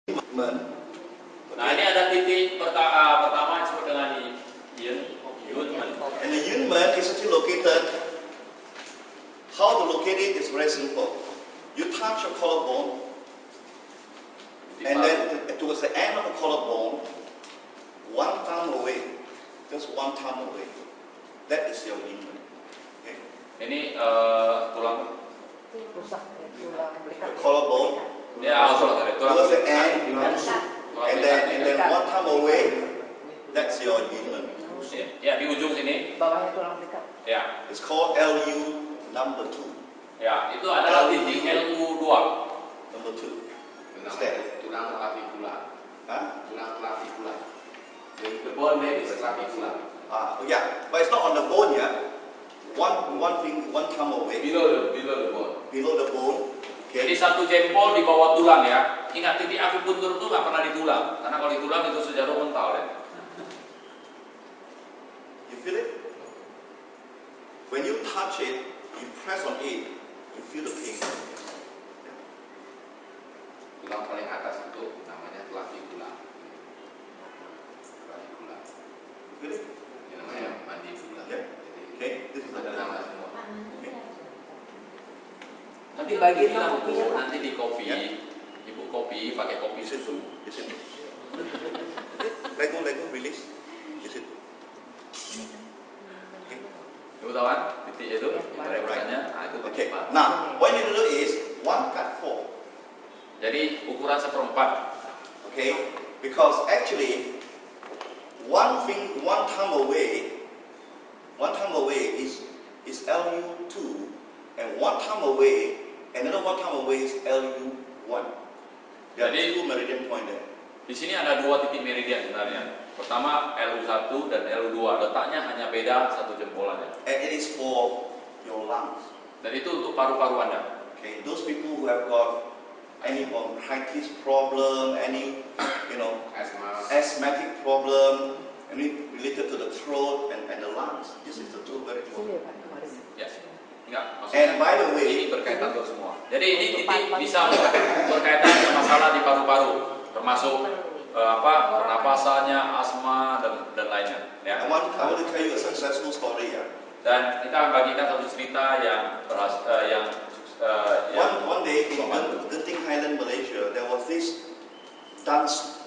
Nah, ini ada titik pertama disebut dengan Yunmen. And the Yunmen is actually located. How to locate it is very simple. You touch your collarbone, and then towards the end of the collarbone, one thumb away, just one thumb away. That is your Yunmen. Okay. Ini tulang The collarbone. Ya, tulang Towards the end, and then one thumb away. That's your Yunmen. Ya, di ujung sini. Bawahnya tulang belikat. Ya. It's called LU number 2. Ya, itu adalah titik LU2. Number 2. Tulang clavicula. Huh? Tulang clavicula. The bone there is clavicula. Yeah, but it's not on the bone yet. One thumb away. Below the bone. Below the bone. Jadi Okay. satu jempol di bawah tulang ya. Ingat, titik akupuntur itu nggak pernah di tulang, karena kalau di tulang itu sejarum mental ya. You feel it? When you touch it, you press on it, you feel the pain. Tulang paling atas itu namanya clavicula. Clavicula. You feel it? Ini namanya mandibula. Yeah. Jadi Okay. This is ada the nama semua. Nanti Dibagiin bilang, sama kopinya, Pak. nanti di kopi, Ya. ibu kopi pakai kopi Is it susu. true? Is it true? Let go, release. Is it true? Okay. Ibu tahu kan titik itu? Ya, Mereka nah itu Okay. titik. Now, what you need to do is 1/4. Jadi ukuran seperempat. Okay, because actually one thumb away is LU2, and one thumb away, another one thumb away is LU1. There are Jadi- two meridian point there. Di sini ada dua titik meridian sebenarnya. Pertama LU1 dan LU2. Letaknya hanya beda satu jempolannya. And it is for your lungs. Dan itu untuk paru-paru Anda. Okay, those people who have got any bronchitis problem, any Asma. asthmatic problem, any related to the throat and the lungs. This is the two very Sini important. ya Pak, kemarin. Ya. Enggak, And maksudnya by the ini way, berkaitan untuk semua. Jadi ini titik bisa berkaitan dengan masalah di paru-paru, termasuk pernapasannya, asma dan lainnya. Ya. I want to tell you a successful story. Yeah. Dan kita akan bagikan satu cerita yang One day in Genting Highland, Malaysia, there was this dance,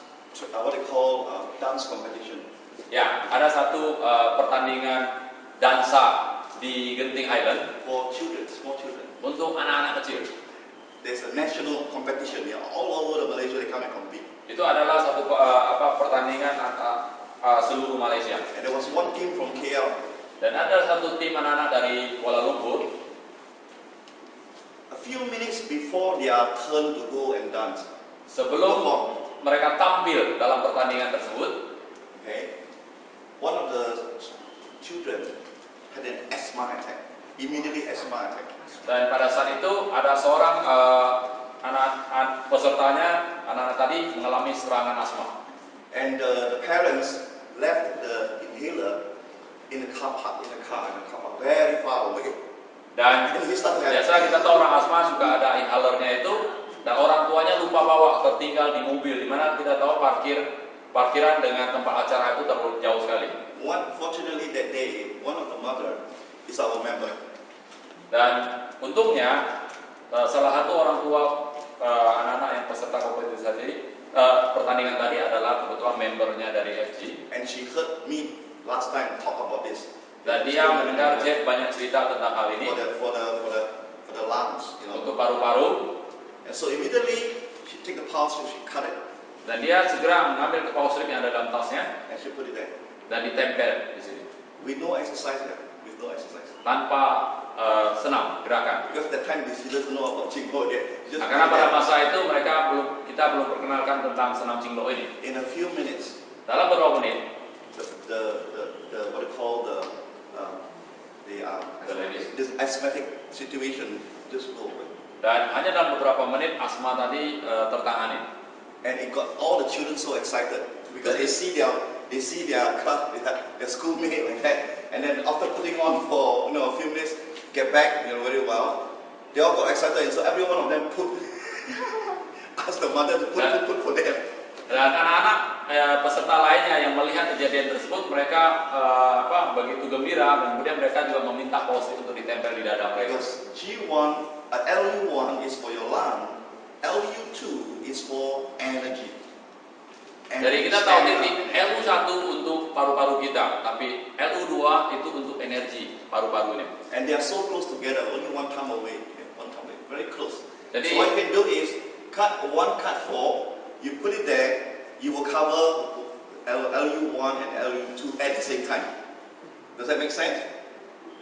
what they call dance competition. ya ada satu pertandingan dansa di Genting Highland For children, small children. untuk anak-anak kecil. There's a national competition. Yeah, all over the Malaysia they come and compete. Itu adalah satu pertandingan seluruh Malaysia. And there was one team from KL. Dan ada satu tim anak-anak dari Kuala Lumpur. A few minutes before their turn to go and dance, Sebelum mereka tampil dalam pertandingan tersebut, okay, one of the children had an asthma attack. Immediately asthma attack. dan pada saat itu ada seorang pesertanya, anak-anak tadi mengalami serangan asma. And the parents left the inhaler in the car park, very far away. Dan And he started biasa kita tahu orang asma suka ada inhalernya itu, dan orang tuanya lupa bawa, tertinggal di mobil, dimana kita tahu parkiran dengan tempat acara itu terlalu jauh sekali. Fortunately that day, one of the mother is our member. Dan untungnya salah satu orang tua anak-anak yang peserta kompetisi tadi, pertandingan tadi adalah kebetulan membernya dari FG. And she heard me last time talk about this. Dan dia mendengar Jeff banyak cerita tentang hal ini For the lungs, untuk paru-paru. And so immediately she take the pulse strip, she cut it, Dan dia segera mengambil kepaus strip yang ada dalam tasnya and she put it there. dan ditempel di sini With no exercise there, with no exercise. tanpa senam gerakan. Because that time she doesn't know about Jingbo yet. She just Nah, karena put it pada there. masa itu kita belum perkenalkan tentang senam cinglo ini. In a few minutes, Dalam beberapa menit, the what they call this asthmatic situation just go away. dan hanya dalam beberapa menit asma tadi tertangani. And it got all the children so excited because they see their class, their schoolmate like that, and then after putting on for a few minutes, get back very well. They all got excited, and so every one of them asked the mother to put for them. peserta lainnya yang melihat kejadian tersebut, mereka begitu gembira, dan kemudian mereka juga meminta post untuk ditempel di dada mereka. Because LU1 is for your lung, LU2 is for energy. Jadi kita tahu titik LU1 untuk paru-paru kita, tapi LU2 itu untuk energi paru-parunya. And they are so close together, only one time away, very close. Jadi, so what you can do is cut 4, you put it there, you will cover LU1 and LU2 at the same time. Does that make sense?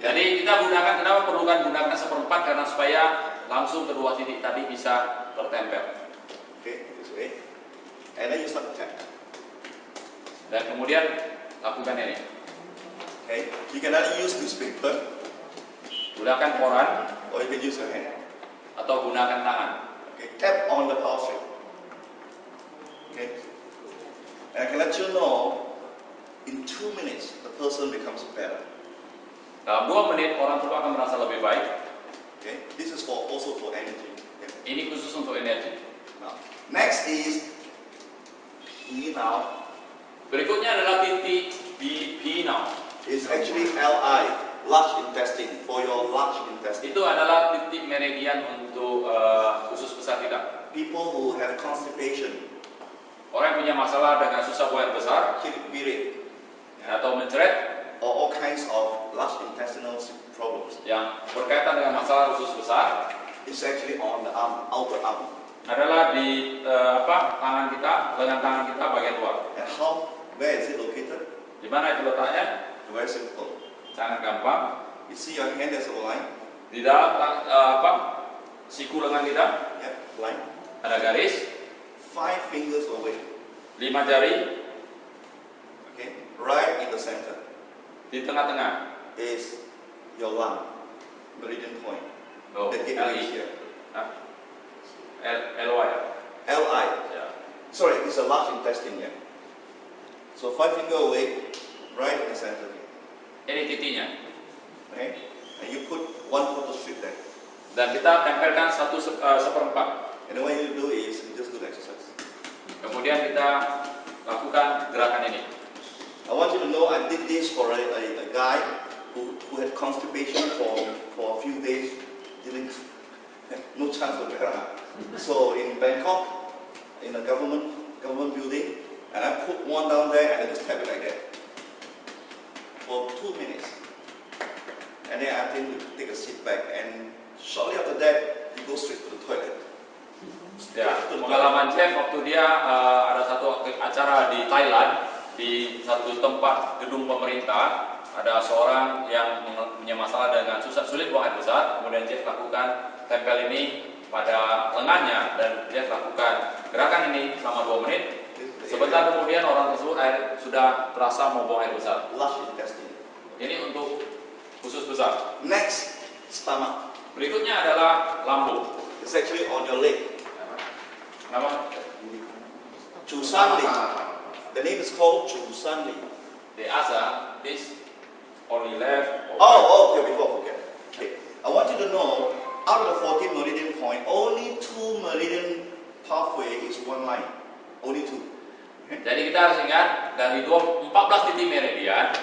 Jadi kita gunakan, kenapa perlukan gunakan seperempat, karena supaya langsung kedua titik tadi bisa tertempel. Okay, this way. And then you start to tap. Dan kemudian lakukan ini. Okay, you can either use newspaper, Gunakan koran, or you can use your hand. atau gunakan tangan. Okay, tap on the pulse rate. Okay, and I can let you know, in 2 minutes, the person becomes better. Dalam 2 menit orang tersebut akan merasa lebih baik. Okay, this is also for energy. Okay. Ini khusus untuk energi. Now, next is E now. Berikutnya adalah titik B now. It's actually LI, large intestine, for your large intestine. Itu adalah titik meridian untuk usus besar kita. People who have constipation, Orang yang punya masalah dengan susah buang air besar period, atau mencret, or all kinds of large intestinal problems. yang berkaitan dengan masalah usus besar, It's actually on the arm, outer arm. adalah di tangan kita, lengan tangan kita bagian luar. And where is it located? Di mana itu letaknya? Very simple. Sangat gampang. You see your hand, there's a line. Di dalam siku lengan kita Yep, line. ada garis, 5 fingers away. 5 jari Okay, right in the center di tengah-tengah. is your lung, meridian point. Oh, The gateway is LI. here. LY. LI. Ya. Sorry, it's a large intestine here. So 5 finger away, right in the center here. Ini titiknya. Okay, and you put 1/4 strip there. Dan kita tempelkan 1/4. And then what you do is you just do the exercise. Kemudian kita lakukan gerakan ini. I want you to know I did this for a guy who had constipation for a few days, didn't no chance of better. So in Bangkok, in a government building, and I put one down there and I just tap it like that for 2 minutes. And then I think we take a seat back, and shortly after that, he goes straight to the toilet. Ya, pengalaman Jeff waktu dia ada satu acara di Thailand, di satu tempat gedung pemerintah, ada seorang yang punya masalah dengan sulit buang air besar. Kemudian Jeff lakukan tempel ini pada lengannya, dan Jeff lakukan gerakan ini selama 2 menit. Sebentar kemudian orang tersebut sudah terasa mau buang air besar. Large intestine. Ini untuk usus besar. Next, stomach. Berikutnya adalah lambung. It's actually on your leg. Kenapa? Chusanli. The name is called Chusanli. The asa is only left. Oh, okay, before I forget. Okay. I want you to know, out of the 14 meridian point, only 2 meridian pathway is one line. Only 2. Jadi kita harus ingat, dari 14 titik meridian,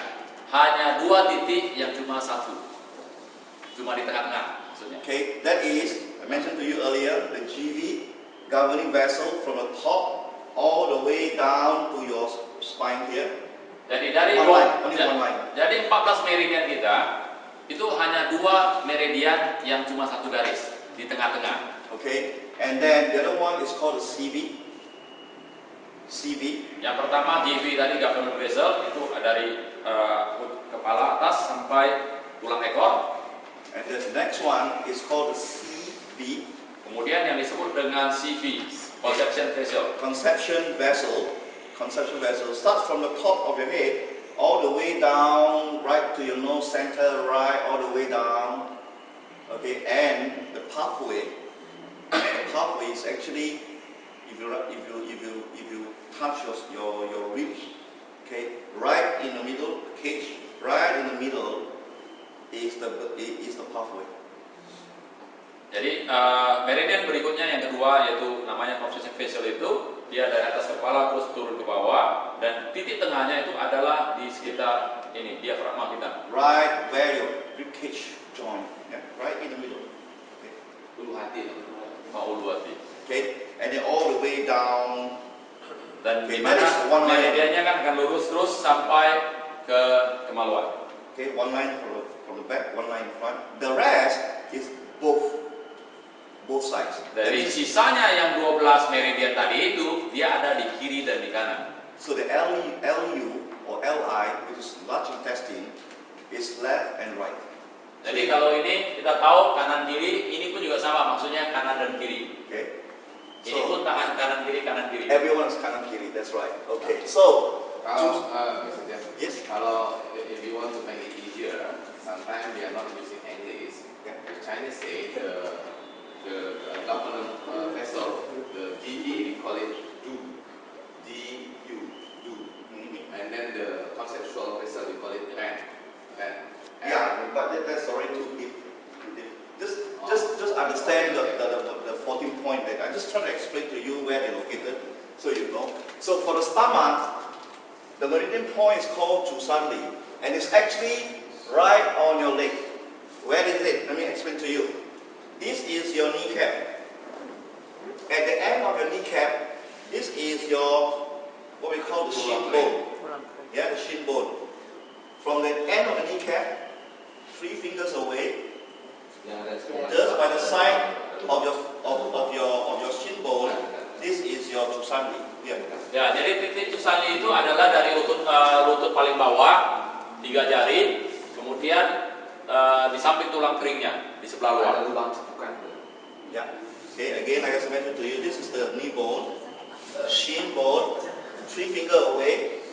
hanya 2 titik yang cuma satu. Cuma di tengah-tengah maksudnya. Okay, that is, I mentioned to you earlier, the GV, governing vessel from the top all the way down to your spine here. Jadi dari One line, only one line. Jadi 14 meridian kita itu hanya 2 meridian yang cuma satu garis di tengah-tengah. Okay, and then the other one is called the CV. CV. Yang pertama GV tadi government vessel, itu dari kepala atas sampai tulang ekor. And the next one is called the CV. Kemudian yang disebut dengan CV, conception vessel. Conception vessel starts from the top of your head all the way down right to your nose center, right all the way down. Okay, and the pathway is actually, if you touch your ribs, okay, right in the middle cage, right in the middle is the pathway. Jadi meridian berikutnya yang kedua yaitu namanya conception vessel, itu dia dari atas kepala terus turun ke bawah. titik tengahnya itu adalah di sekitar ini diafragma kita. Right where your ribcage join, yeah? Right in the middle. Okay. Ulu hati. Ulu hati. Okay, and then all the way down. Dan Okay, di mana that is one line. meridiannya kan akan lurus terus sampai ke kemaluan. Okay, one line from the back, one line in front. The rest is both sides. That Dari means, sisanya yang 12 meridian tadi itu dia ada di kiri dan di kanan. so the LU or LI, which is large intestine, is left and right. Jadi kalau ini kita tahu kanan kiri, ini pun juga sama, maksudnya kanan dan kiri. Okay. Ini pun tangan kanan kiri. Everyone is kanan kiri. That's right. Okay. So Kalau Mr. Jeff, yes. kalau if you want to make it easier, sometimes we are not using English. Yeah. The Chinese say the abdominal vessel, the GE, we call it du, G-U, du, and then the conceptual vessel we call it ren. Yeah, but that's already too deep. Just understand the 14 point that I just try to explain to you where they're located, so you know. So for the stomach, the meridian point is called Chusanli, and it's actually right on your leg. Where is it? Let me explain to you. This is your kneecap. At the end of your kneecap, this is your what we call the shin bone. Yeah, the shin bone. From the end of the kneecap, 3 fingers away, just by the side of your shin bone, this is your Chusanli. Yeah. Ya, jadi titik Chusanli itu adalah dari lutut paling bawah 3 jari, kemudian di samping tulang keringnya di sebelah luar. Ada lubang cepukan. Yeah. Okay. Again, like I mentioned to you, this is the knee bone, shin bone, 3 finger away.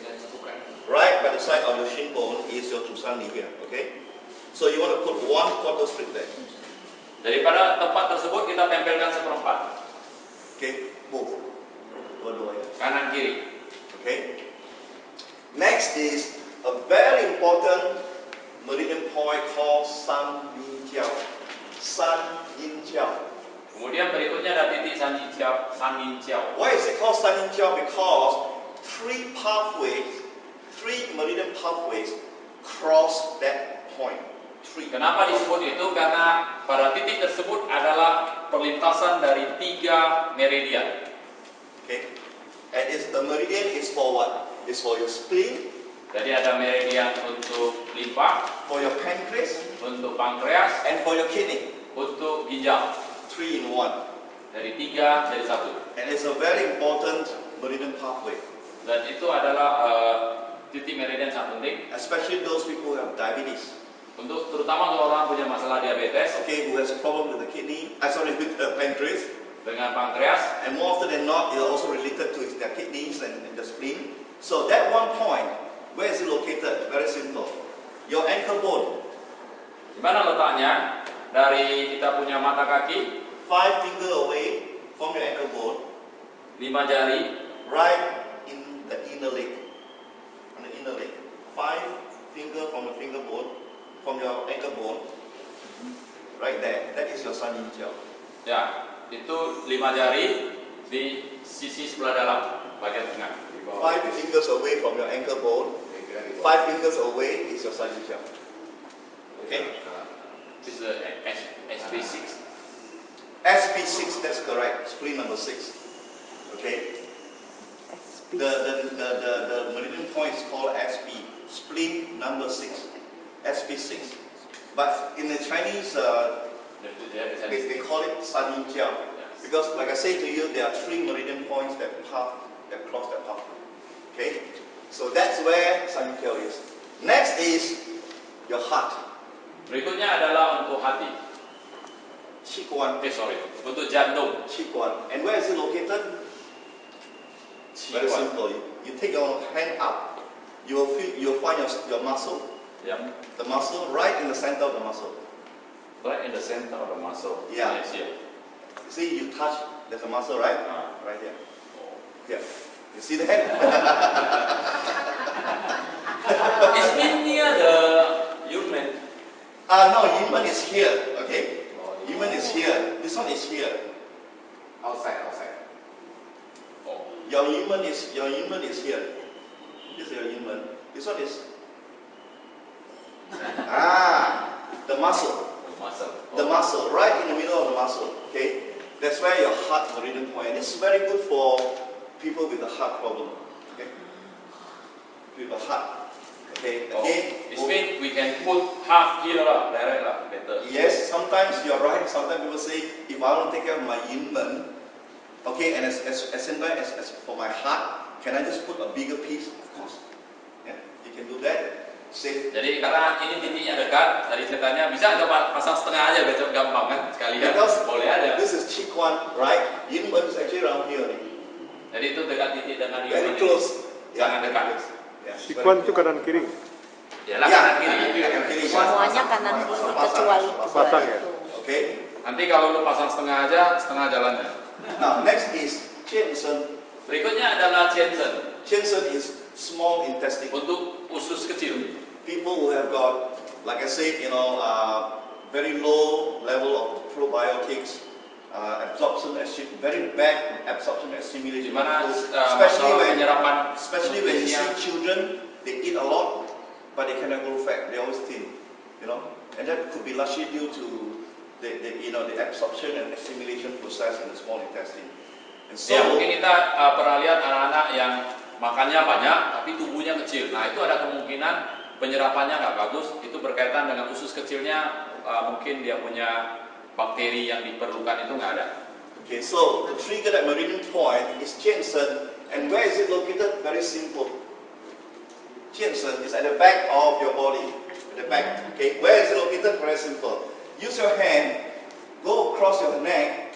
Right by the side of your shin bone is your Chusanli here. Okay. So you want to put 1/4 strip there. Daripada tempat tersebut kita tempelkan seperempat. Okay. Both. Dua-duanya. Kanan kiri. Okay. Next is a very important meridian point called San Yin Jiao. San Yin Jiao. Kemudian berikutnya ada titik San Yin Jiao. Why is it called San Yin Jiao? Because 3 meridian pathways cross that point. 3. Kenapa disebut itu? Karena pada titik tersebut adalah perlintasan dari 3 meridian. Okay. And the meridian is for what? It's for your spleen, Jadi ada meridian untuk limpa, for your pancreas, untuk pankreas, and for your kidney. untuk ginjal. 3 in 1. Dari 3 jadi 1. And it's a very important meridian pathway. Dan itu adalah titik meridian sangat penting, Especially those people who have diabetes. terutama untuk orang punya masalah diabetes Okay, who has a problem with the kidney, with the pancreas, dengan pankreas. and more often than not, it's also related to their kidneys and the spleen. So that one point, where is it located? Very simple. Your ankle bone, Di mana letaknya? Dari kita punya mata kaki, 5 finger away from your ankle bone, 5 jari, right in the inner leg. On the inner leg. 5 finger from the finger bone, from your ankle bone, right there. That is your San Yin Jiao. ya, itu 5 jari di sisi sebelah dalam, bagian tengah. 5 fingers away from your ankle bone, 5 fingers away is your San Yin Jiao. Okay? This is SB6. SB6, that's correct. Spleen number 6. Okay? The meridian point is called SB. Spleen number 6. SB6. But in the Chinese, they call it San Yin Jiao. Because, like I say to you, there are 3 meridian points that cross that pathway. Okay? So that's where San Yin Jiao is. Next is your heart. Berikutnya adalah untuk hati. Qiguan. Untuk jantung. Qiguan. And where is it located? Very simple. You take your hand up, you'll find your muscle. Yeah. The muscle right in the center of the muscle. Right in the center of the muscle. Yeah. Yes, yeah. See, you touch, there's a muscle, right? Right here. Here. You see that? It's been near the human. No, human is here, okay? Human is here. This one is here. Outside. Oh. Your human is here. This is your Yinmen. This one is the muscle. The muscle, right in the middle of the muscle. Okay, that's where your heart meridian point. This is very good for people with a heart problem. Okay, with a heart. Okay, again. It means we can put half here lah, direct lah, better. Yes, sometimes you're right. Sometimes people say, if I want to take care of my Yinmen, okay, and as for my heart, can I just put a bigger piece? Of course. Yeah, you can do that. Save. Jadi karena ini titiknya dekat, tadi saya tanya bisa nggak pasang setengah aja biar gampang kan sekalian. Because Boleh aja. this is Qigong, right? Yinmen is actually around here. Jadi itu dekat titik dengan Very Yunmen. close. Sangat dekat. Yeah, Qigong itu kanan kiri. Yalah kanan kiri. kanan kiri. Semuanya kanan kiri kecuali Pasang ya. Okay. Nanti kalau lu pasang setengah aja, setengah jalannya. Now next is Qianzhen. Berikutnya adalah Qianzhen Qianzhen is small intestine. untuk usus kecil. People who have got, like I said, very low level of probiotics, very bad absorption assimilation. Di mana penyerapan Especially when you see children, they eat a lot, but they cannot grow fat. They always thin, and that could be largely due to the absorption and assimilation process in the small intestine. And so, Ya mungkin kita pernah lihat anak-anak yang makannya banyak tapi tubuhnya kecil. Nah itu ada kemungkinan penyerapannya nggak bagus. Itu berkaitan dengan usus kecilnya, mungkin dia punya bakteri yang diperlukan itu nggak ada. okay, so to trigger that meridian point is Qianzhen, and where is it located? Very simple. Qianzhen is at the back of your body, at the back. Okay, where is it located? Very simple. Use your hand, go across your neck,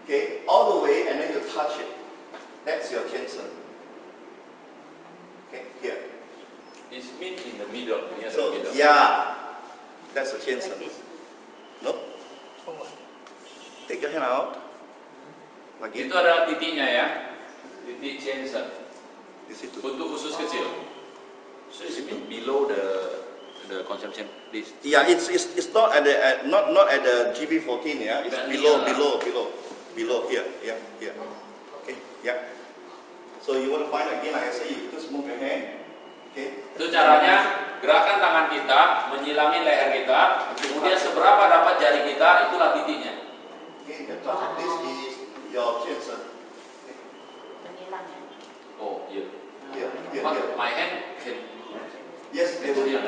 okay, all the way, and then you touch it. That's your Qianzhen. Okay, here. It's mean in the middle, near the So middle. yeah, that's the Qianzhen. No? Take your hand out. Again. Itu adalah titiknya ya, titik Qianzhen Di situ. untuk usus kecil. So it mean below the consumption this. Yeah, it's not at the not at the GB14. Yeah, it's But below here. Yeah, yeah. Okay, yeah. So you want to find again, like I say, you just move your hand. Okay. Itu caranya, gerakan tangan kita menyilami leher kita, kemudian seberapa dapat jari kita, itulah titiknya. Okay. This is your Qianzhen. Oh iya. Here, here, But here. my hand can. Yes, yes. Itu dia.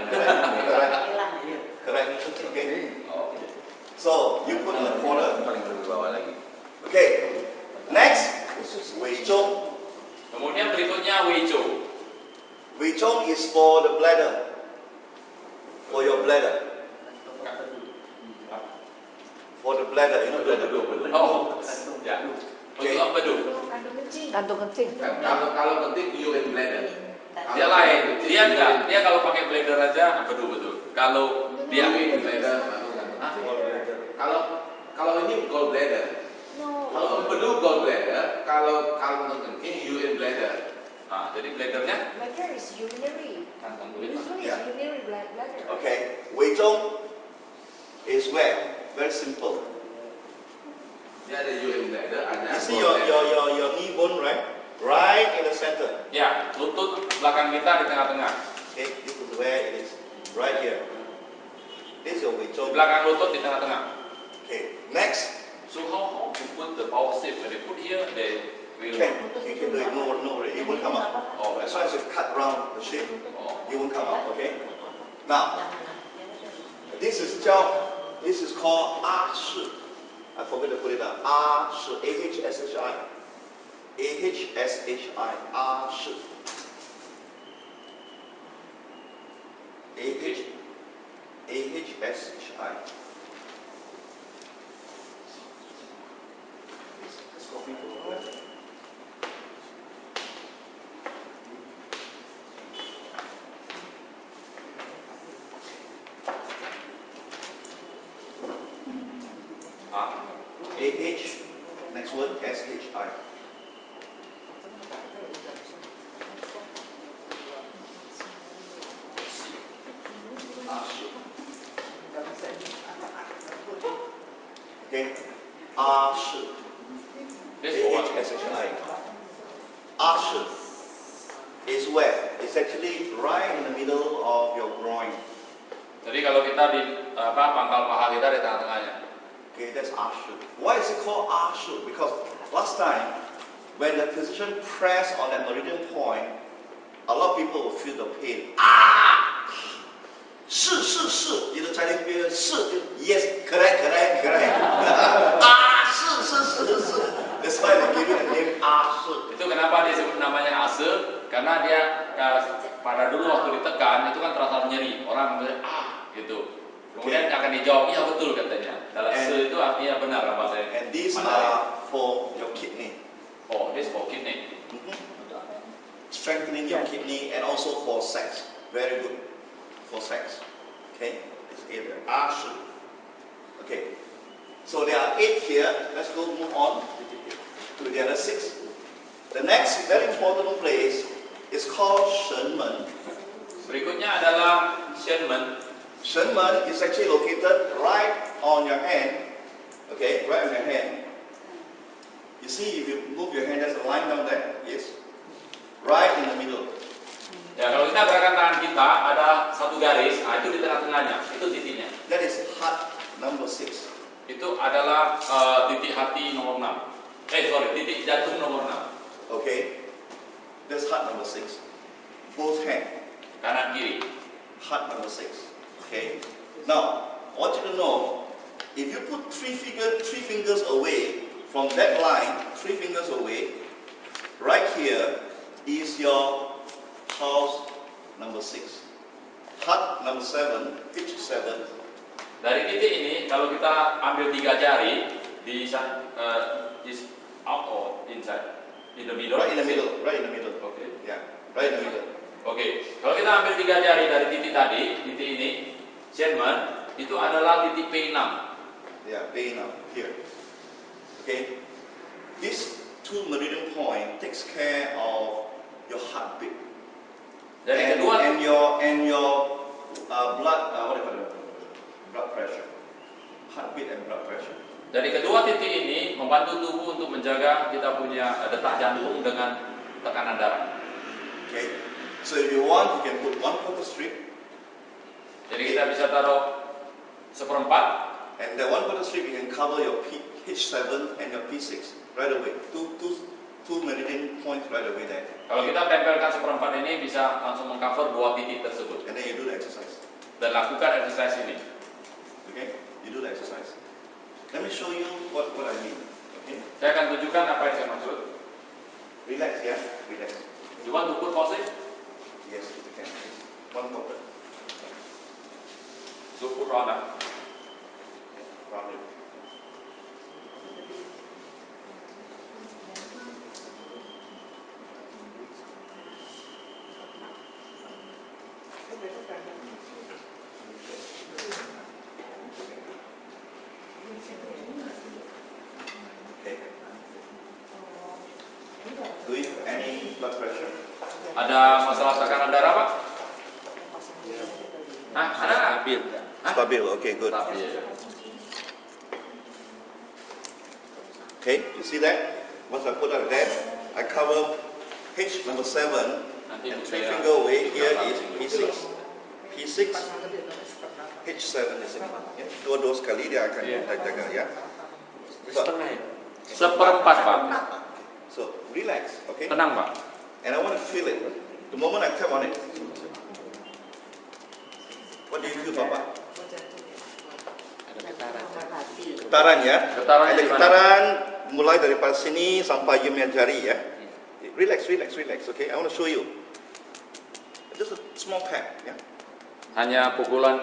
Correct. Okay. Oh. So you put in the corner. Paling ke bawah lagi. Okay. Next, Wei Zhong. Kemudian berikutnya Wei Zhong. Wei Zhong is for the bladder. For your bladder. For the bladder, bladder. Oh, ya. Okay. Untuk apa dulu? Kantung kencing. Kalau penting urine bladder. Dia lain. Dia enggak. Dia kalau pakai blender aja betul. Kalau dia urine bladder, kalau ini gallbladder. Kalau empedu gallbladder, kalau kencing urine bladder. nah, jadi blendernya Bladder is urinary. kantong kulit. Usually Yeah. it's urinary bladder. Okay. Wei Zhong is where? Very simple. Dia ada urine bladder, ada You see your knee bone, right? Right in the center. Ya, lutut belakang kita di tengah-tengah. Okay, this is where it is. Right here. This is your Wei Di Zhong. belakang lutut di tengah-tengah. Okay. Next, So how to put the power shape? When they put here, they will. you can do it. No, it won't come up. Oh, As long as you cut round the shape, Oh. it won't come up. Okay. Now, this is called A Shi. I forgot to put it down. A Shi. A-H-S-H-I. A-H-S-H-I. A Shi. A-H-S-H-I. Let's copy to the left. A-H, next word, S-H-I. Okay, A-Shi. This for what? A-H-S-H-I. A-Shi. is where? It's actually right in the middle of your groin. Jadi kalau kita di pangkal paha kita di tengah-tengahnya. Okay, that's Ashu. Why is it called Ashu? Because last time, when the physician pressed on that meridian point, a lot of people will feel the pain. Ah! You know, Chinese people, yes, correct. That's why they give it the name Ashu. Itu kenapa disebut namanya ase? Karena dia pada dulu waktu ditekan itu kan terasa nyeri. Orang bilang gitu. Kemudian akan dijawab, iya betul katanya. Dalam se itu artinya benar apa saya. And these are for your kidney. Oh, this for kidney. Strengthening your kidney and also for sex. Very good for sex. Okay, this area. Ashu. Okay. So there are 8 here. Let's go move on to the other 6. The next very important place is called Shenmen. Berikutnya adalah Shenmen. Shenmen is actually located right on your hand. Okay, right on your hand. You see, if you move your hand, there's a line down there. Yes. Right in the middle. Ya, kalau kita gerakan tangan kita ada satu garis, itu di tengah-tengahnya, itu titiknya. That is heart number 6. Itu adalah titik hati nomor 6. Titik jantung nomor 6. Okay. That's heart number 6. Both hand. Kanan kiri. Heart number 6. Okay. Now, I want you to know, if you put three fingers away from that line, 3 fingers away, right here is your pulse number 6. Heart number 7, pitch 7. Dari titik ini, kalau kita ambil 3 jari di out or inside, in the middle. Right in the middle. Right in the middle. Okay. Yeah. Right in the middle. Oke. Kalau kita ambil 3 jari dari titik tadi, titik ini, Shenmen, itu adalah titik P6. Yeah, P6 here. Okay. These 2 meridian point takes care of your heartbeat. Dari kedua and your blood what do you call it? Blood pressure. Heartbeat and blood pressure. Dari kedua titik ini membantu tubuh untuk menjaga kita punya detak jantung dengan tekanan darah. Okay. So if you want, you can put 1/4 strip. Jadi kita bisa taruh 1/4. And that 1/4 strip you can cover your H7 and your P6 right away. Two meridian points right away there. Kalau kita tempelkan 1/4 ini bisa langsung mengcover 2 titik tersebut. And then you do the exercise. Dan lakukan exercise ini. Okay? You do the exercise. Let me show you what I mean. Okay? Saya akan tunjukkan apa yang saya maksud. Relax, yeah? Relax. You want to put pause? Yes, you can. 1/4. So put round up. Round it. Okay. Do you have any blood pressure? Ada masalah tekanan darah, Pak? Ada nggak? Stabil. Okay, good. Stabil. Okay, you see that? Once I put it there, I cover H number 7 Nanti and 3 saya finger away. Here is juga. P6, H7 di sini. Ya, dua sekali dia akan jaga ya. So, Seperempat, Pak. so relax, okay? Tenang, Pak. And I want to feel it. The moment I tap on it, what do you feel, Papa? Getaran ya? Getarannya Ada di mana? getaran mulai dari sini sampai jemnya jari ya. Relax, okay? I want to show you. Just a small tap, ya. Hanya pukulan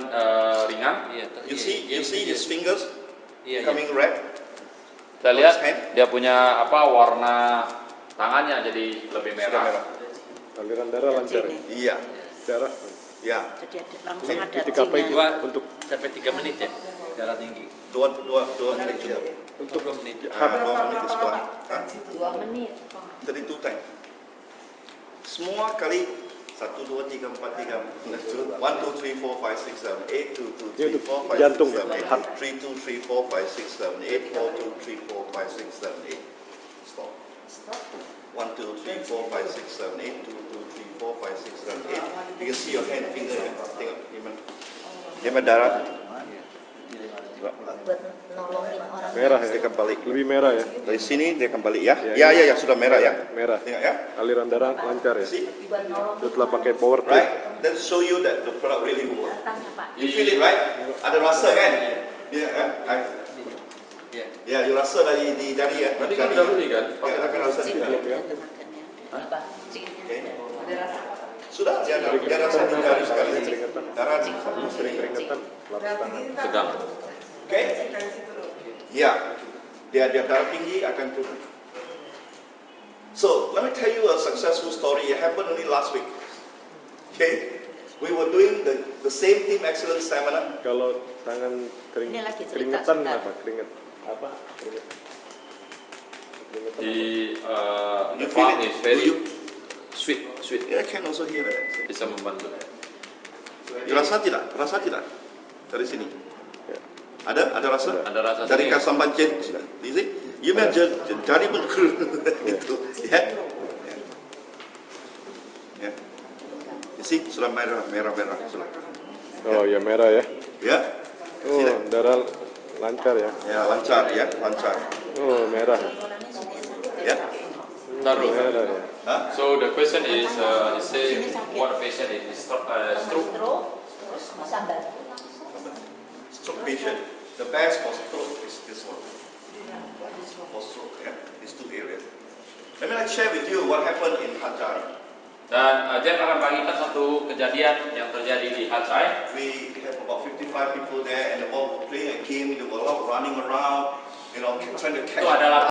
ringan. You see his fingers coming red. Kita lihat dia punya warna tangannya jadi lebih merah. Aliran darah lancar. Iya. Darah. Ya. Jadi langsung ada Ketika apa itu tinggal. untuk Sampai 3 menit ya. Darah tinggi. Dua menit ya. untuk 2 menit di sebelah. 2 menit. 32 time. Semua kali 1, 2, 3, 4, 3. 1, 2, 3, 4, 5, 6, 7, 8, 2, 2, 3, 4, 5, 6, jantung. 7, 8, 3, 2, 3, 4, 5, 6, 7, 8, 4, 2, 3, 4, 5, 6, 7, 8. Stop. Stop. 1, 2, 3, 4, 5, 6, 7, 8. 2, 2, 3, 4, 5, 6, 7, 8. You can see your hand, finger. Tengok, gimana darah? Buat nolongin orang. Merah Dia ya. akan balik. Lebih merah ya. Dari sini dia akan balik ya. Ya, Ya, sudah merah ya. Merah. Tengok ya. Aliran darah lancar ya. See? Buat nolongin Setelah pakai power tip. Right? That show you that the product really work. Tanya Pak. You feel it, right? Ada rasa kan? Ya, ya, you rasa dari di jari ya. Tadi kan Jari. udah beli kan? Ya, akan rasa Cik, juga. ada makannya. Apa? Cik. Okay. Sudah, dia rasa di jari sekali. Darah di Sering keringetan. Lapis tangan. Sedang. Okay? Ya, dia darah tinggi akan turun. So, let me tell you a successful story. It happened only last week. Okay? We were doing the same team excellence seminar. Kalau tangan Ini lagi cerita keringetan sebentar. apa? Keringet apa? Keringetan. Keringetan The You feel farm it? is very Do you? sweet. Yeah, I can also hear that. Bisa membantu. You rasa tidak? Rasa tidak? Dari sini. Ya. Ada rasa? Ada rasa Dari sedikit. kasambanjen sudah. You see? You may jari pun itu. Ya. Ya. You see? Sudah merah sudah. Oh ya merah ya. Ya. Oh darah lancar ya. Ya, lancar ya, lancar. Oh merah. Ya. Taruh. Merah ya. Hah? So the question is, he say what patient is stroke. Terus sambar. Stroke patient. The best for stroke is this one. For stroke, yeah, these two areas. Let me share with you what happened in Hajar. Dan Jeff akan bagikan satu kejadian yang terjadi di Hatsai. We have about 55 people there, and they all were playing a game. They were all running around, trying to catch. Itu adalah